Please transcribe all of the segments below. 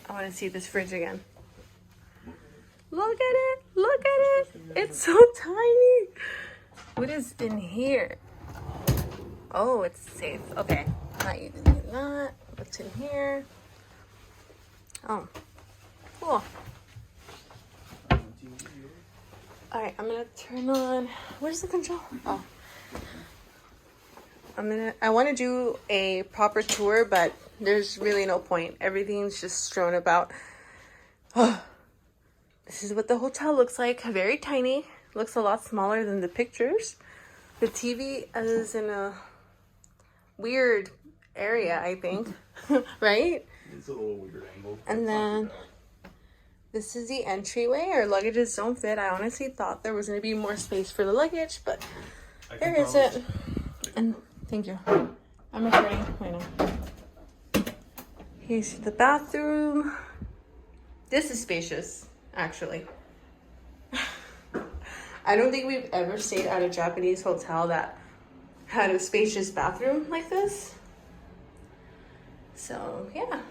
I want to see this fridge again. Look at it. Look at it. It's so tiny. What is in here? Oh, it's safe. Okay. Not using that. What's in here? Oh, cool. All right, I'm gonna turn on. Where's the control? Oh, I want to do a proper tour, but there's really no point. Everything's just strewn about. Oh, this is what the hotel looks like. Very tiny. Looks a lot smaller than the pictures. The TV is in a weird area, I think. Right? It's a little weird angle. And then this is the entryway. Our luggages don't fit. I honestly thought there was going to be more space for the luggage, but there isn't. And thank you. I'm recording right now. Here's the bathroom. This is spacious, actually. I don't think we've ever stayed at a Japanese hotel that had a spacious bathroom like this. So, yeah.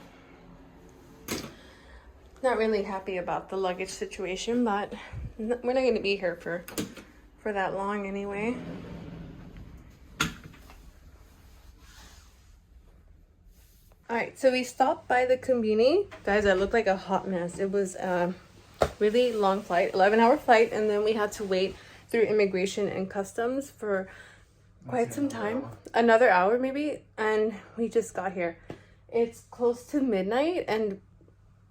Not really happy about the luggage situation, but we're not going to be here for that long anyway. Alright, so we stopped by the Konbini. Guys, I looked like a hot mess. It was a really long flight, 11-hour flight, and then we had to wait through immigration and customs for quite some time. Another hour maybe, and we just got here. It's close to midnight, and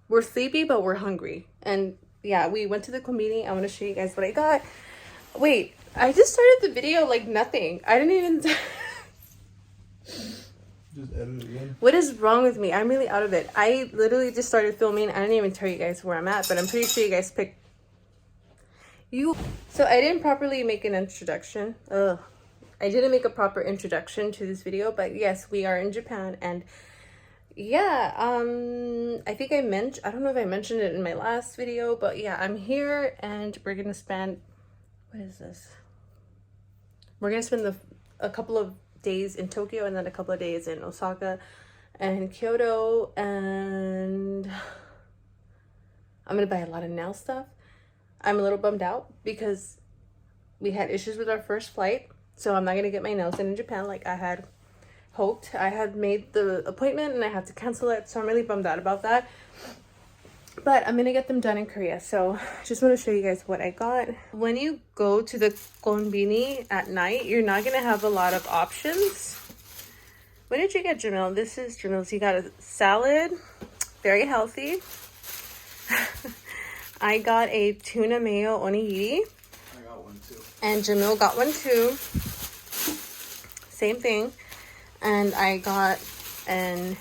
we're sleepy, but we're hungry. And yeah, we went to the Konbini. I want to show you guys what I got. Wait, I just started the video like nothing. I didn't even... Just edit it again. What is wrong with me? I'm really out of it. I literally just started filming. I didn't even tell you guys where I'm at, but I'm pretty sure you guys picked you. So I didn't properly make an introduction. I didn't make a proper introduction to this video, but yes, we are in Japan. And yeah, I think I don't know if I mentioned it in my last video, but yeah, I'm here and we're gonna spend, what is this? We're gonna spend a couple of days in Tokyo and then a couple of days in Osaka and Kyoto, and I'm gonna buy a lot of nail stuff. I'm a little bummed out because we had issues with our first flight, so I'm not gonna get my nails done in Japan like I had hoped. I had made the appointment and I had to cancel it, so I'm really bummed out about that. But I'm gonna get them done in Korea. So just want to show you guys what I got. When you go to the Konbini at night, you're not gonna have a lot of options. What did you get, Jamil? This is Jamil's. You got a salad, very healthy. I got a tuna mayo onigiri. I got one too. And Jamil got one too. Same thing. And I got an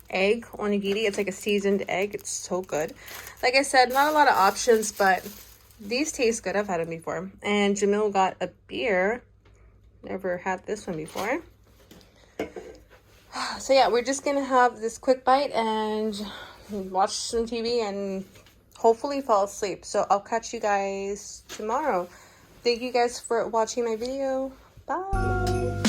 egg onigiri. It's like a seasoned egg. It's so good. Like I said, not a lot of options, but these taste good. I've had them before. And Jamil got a beer. Never had this one before. So yeah, we're just gonna have this quick bite and watch some TV and hopefully fall asleep. So I'll catch you guys tomorrow. Thank you guys for watching my video. Bye.